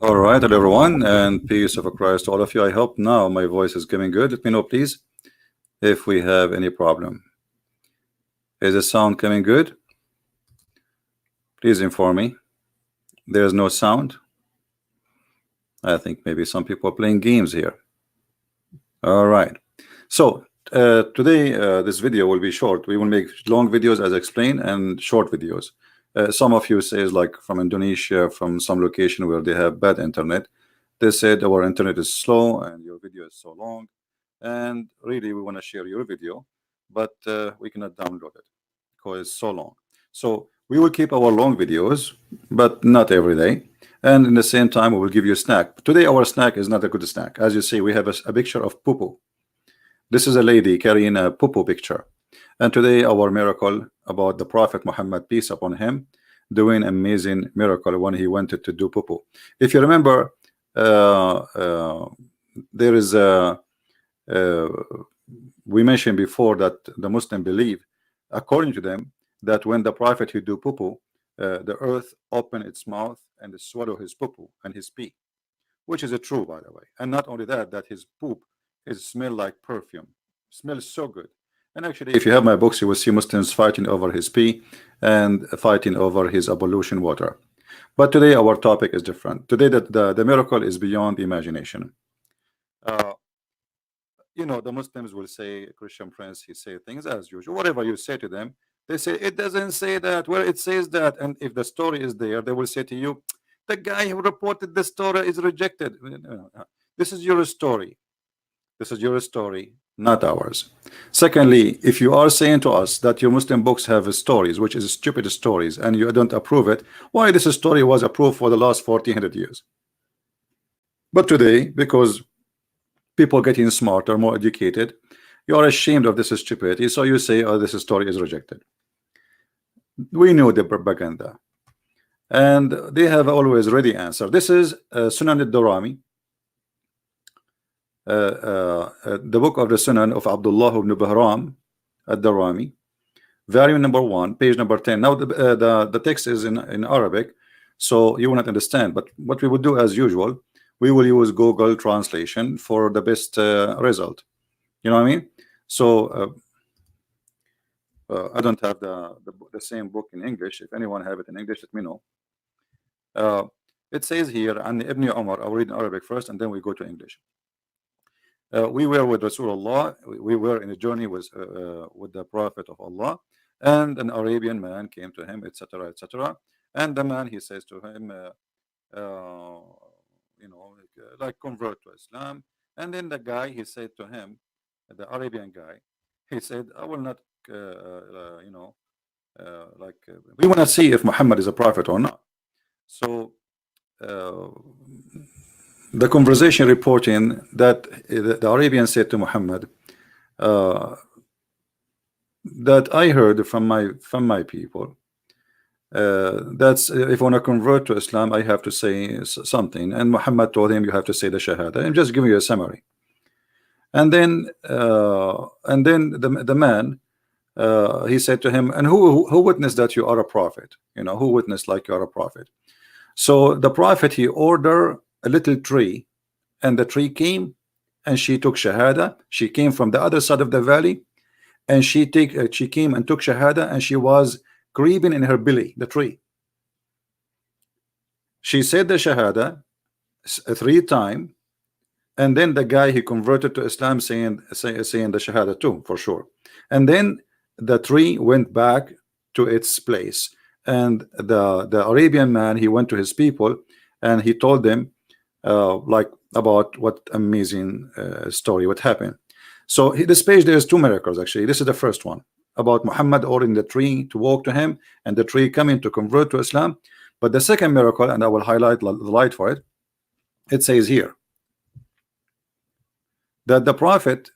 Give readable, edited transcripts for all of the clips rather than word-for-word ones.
All right, hello everyone, and peace of Christ to all of you. I hope now my voice is coming good. Let me know, please, if we have any problem. Is the sound coming good? Please inform me. There's no sound. I think maybe some people are playing games here. All right. So today, this video will be short. We will make long videos as explained and short videos. Some of you says like from Indonesia, from some location where they have bad internet. They said our internet is slow and your video is so long. And really, we want to share your video, but we cannot download it because it's so long. So we will keep our long videos, but not every day. And in the same time, we will give you a snack. Today, our snack is not a good snack. As you see, we have a picture of poo-poo. This is a lady carrying a poo-poo picture. And today, our miracle about the Prophet Muhammad, peace upon him, doing amazing miracle when he wanted to do poo-poo. If you remember, there is a we mentioned before that the Muslim believe, according to them, that when the Prophet would do poo-poo, the earth open its mouth and swallow his poo-poo and his pee, which is a true, by the way. And not only that, that his poop is smell like perfume, smells so good. And actually, if you have my books, you will see Muslims fighting over his pee and fighting over his ablution water. But today, our topic is different. Today, the miracle is beyond imagination. Uh, you know, the Muslims will say, Christian Prince, he say things as usual. Whatever you say to them, they say it doesn't say that. Well, it says that. And if the story is there, they will say to you, the guy who reported the story is rejected. This is your story. This is your story, not ours. Secondly, if you are saying to us that your Muslim books have stories, which is stupid stories, and you don't approve it, why this story was approved for the last 1400 years? But today, because people getting smarter, more educated, you are ashamed of this stupidity, so you say, oh, this story is rejected. We know the propaganda, and they have always ready answer. This is Sunan al-Darimi, the book of the Sunan of Abdullah ibn Bahram al-Darimi, volume number 1, page number 10. Now the text is in Arabic, so you will not understand, but what we would do as usual, we will use Google translation for the best result. You know what I mean? So I don't have the same book in English. If anyone have it in English, let me know. It says here, and Ibn Umar, I'll read in Arabic first, and then we go to English. We were with Rasulullah. We were in a journey with the Prophet of Allah, and an Arabian man came to him, etc., etc. And the man, he says to him, you know, like convert to Islam. And then the guy, he said to him, the Arabian guy, he said, I will not, you know, we want to see if Muhammad is a prophet or not. So the conversation reporting that the Arabian said to Muhammad, that I heard from my people, that's if I want to convert to Islam, I have to say something. And Muhammad told him, you have to say the Shahada. I'm just giving you a summary. And then the man, he said to him, and who witnessed that you are a prophet? You know, who witnessed like you are a prophet? So the prophet, he ordered a little tree, and the tree came, and she took Shahada. She came from the other side of the valley, and she came and took Shahada, and she was grieving in her belly, the tree. She said the Shahada 3 times, and then the guy, he converted to Islam, saying the Shahada too, for sure. And then the tree went back to its place, and the Arabian man, he went to his people, and he told them like about what amazing story, what happened. So this page, there's 2 miracles actually. This is the first one about Muhammad ordering the tree to walk to him, and the tree coming to convert to Islam. But the second miracle, and I will highlight the light for it, it says here that the Prophet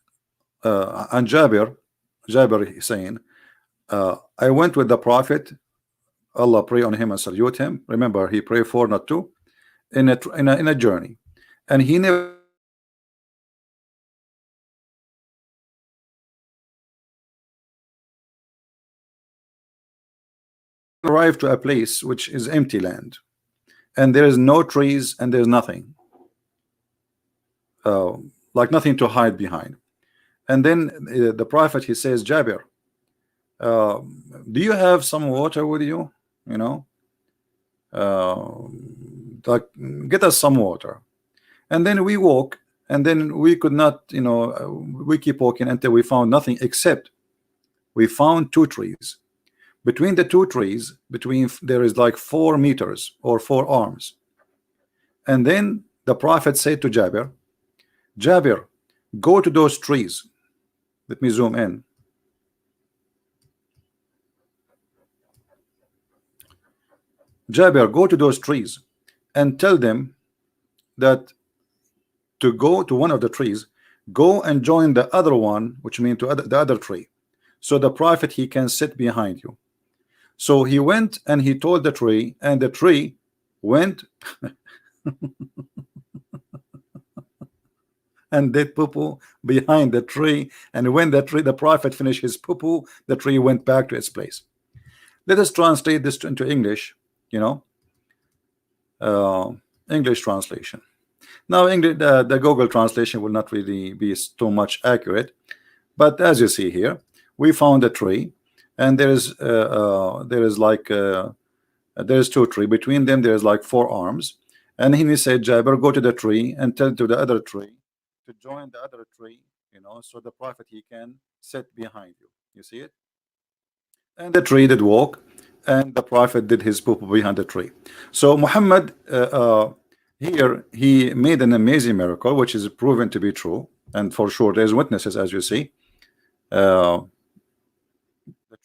and Jabir is saying, I went with the Prophet, Allah pray on him and salute him. Remember, he prayed for, not two, in a journey, and he never arrived to a place which is empty land. and there is no trees and there's nothing, uh, like nothing to hide behind. And then the prophet, he says, Jabir, uh, do you have some water with you, you know, uh, like get us some water. And then we walk, and then we could not, you know, we keep walking until we found nothing, except we found two trees. Between the two trees, there is like 4 meters or 4 arms. And then the prophet said to Jabir, Jabir, go to those trees. Let me zoom in. Jabir, go to those trees and tell them that to go to one of the trees, go and join the other one, which means to the other tree, so the prophet, he can sit behind you. So he went and he told the tree, and the tree went and did poo-poo behind the tree. And when the prophet finished his poo-poo, the tree went back to its place. Let us translate this into English, you know, English translation. Now, English, the Google translation will not really be too much accurate, but as you see here, we found a tree, and there is like there is 2 trees. Between them there is like 4 arms, and he said, Jabir, go to the tree and tell to the other tree to join the other tree, you know, so the prophet, he can sit behind you. You see it? And the tree did walk, and the prophet did his poo behind the tree. So Muhammad, here he made an amazing miracle, which is proven to be true, and for sure there's witnesses, as you see. The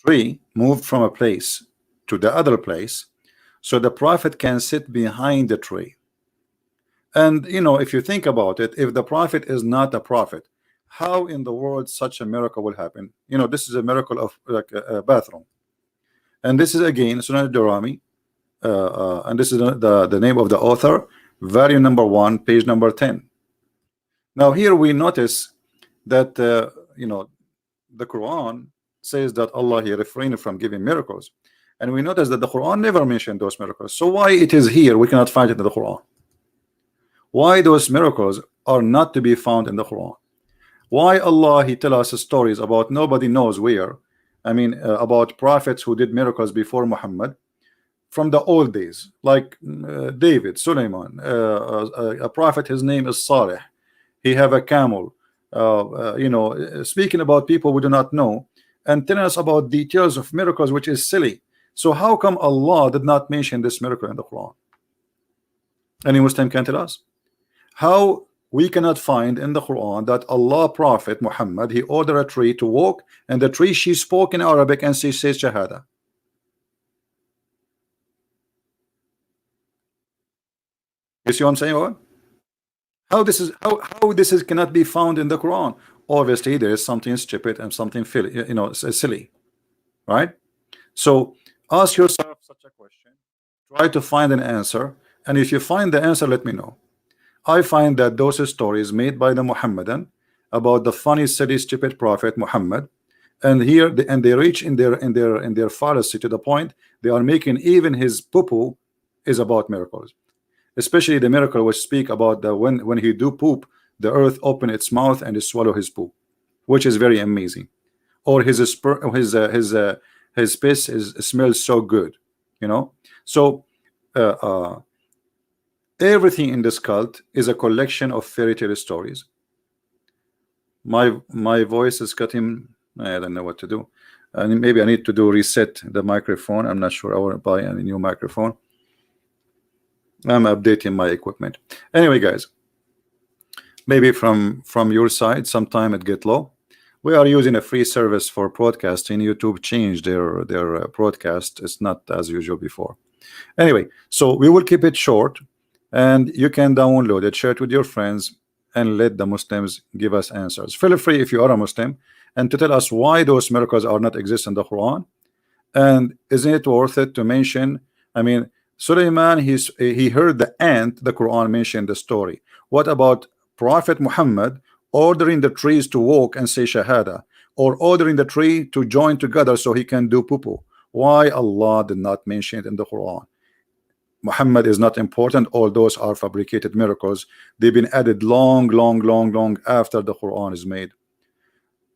tree moved from a place to the other place, so the prophet can sit behind the tree. And you know, if you think about it, if the prophet is not a prophet, how in the world such a miracle will happen? You know, this is a miracle of like a bathroom. And this is again Sunan al-Darimi, and this is the name of the author, volume number 1, page number 10. Now here we notice that you know, the Quran says that Allah, he refrained from giving miracles, and we notice that the Quran never mentioned those miracles. So why it is here we cannot find it in the Quran? Why those miracles are not to be found in the Quran? Why Allah, he tell us stories about nobody knows where, I mean about prophets who did miracles before Muhammad from the old days, like David, Suleiman, a prophet, his name is Saleh, he have a camel, you know, speaking about people we do not know, and telling us about details of miracles, which is silly. So how come Allah did not mention this miracle in the Quran? Any Muslim can tell us how we cannot find in the Quran that Allah Prophet Muhammad, he ordered a tree to walk, and the tree, she spoke in Arabic and she says Shahada. You see what I'm saying? What? How this is cannot be found in the Quran? Obviously there is something stupid and something you know, silly, right? So ask yourself such a question, try to find an answer, and if you find the answer, let me know. I find that those stories made by the Muhammadan about the funny, silly, stupid prophet Muhammad, and here they reach in their fallacy to the point they are making even his poo-poo is about miracles, especially the miracle which speak about the when he do poop, the earth open its mouth and it swallow his poop, which is very amazing. Or his piss smells so good, you know. So everything in this cult is a collection of fairy tale stories. My voice is cutting. I don't know what to do. And maybe I need to do reset the microphone. I'm not sure. I want to buy a new microphone. I'm updating my equipment. Anyway, guys, maybe from your side sometime it get low. We are using a free service for broadcasting. YouTube changed their broadcast. It's not as usual before. Anyway, so we will keep it short, and you can download it, share it with your friends, and let the Muslims give us answers. Feel free, if you are a Muslim, and to tell us why those miracles are not exist in the Quran, and isn't it worth it to mention? I mean, Suleiman, he heard the ant, the Quran mentioned the story. What about Prophet Muhammad ordering the trees to walk and say Shahada, or ordering the tree to join together so he can do poo-poo? Why Allah did not mention it in the Quran? Muhammad is not important. All those are fabricated miracles. They've been added long after the Quran is made.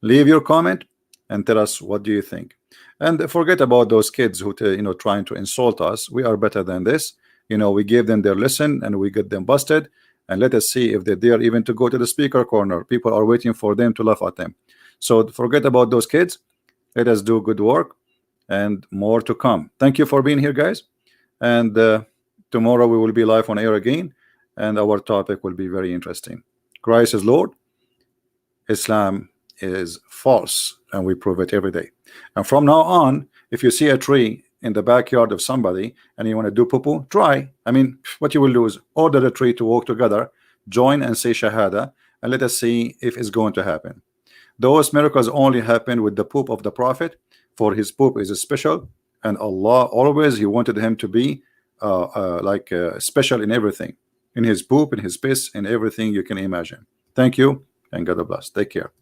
Leave your comment and tell us what do you think. And forget about those kids who trying to insult us. We are better than this. We gave them their lesson and we get them busted. And let us see if they dare even to go to the speaker corner. People are waiting for them to laugh at them. So forget about those kids. Let us do good work, and more to come. Thank you for being here, guys. And tomorrow we will be live on air again, and our topic will be very interesting. Christ is Lord, Islam is false, and we prove it every day. And from now on, if you see a tree in the backyard of somebody and you want to do poo-poo, try. I mean, what you will do is order the tree to walk together, join and say Shahada, and let us see if it's going to happen. Those miracles only happen with the poop of the Prophet, for his poop is special, and Allah always, he wanted him to be special in everything, in his poop, in his piss, in everything you can imagine. Thank you, and God bless. Take care.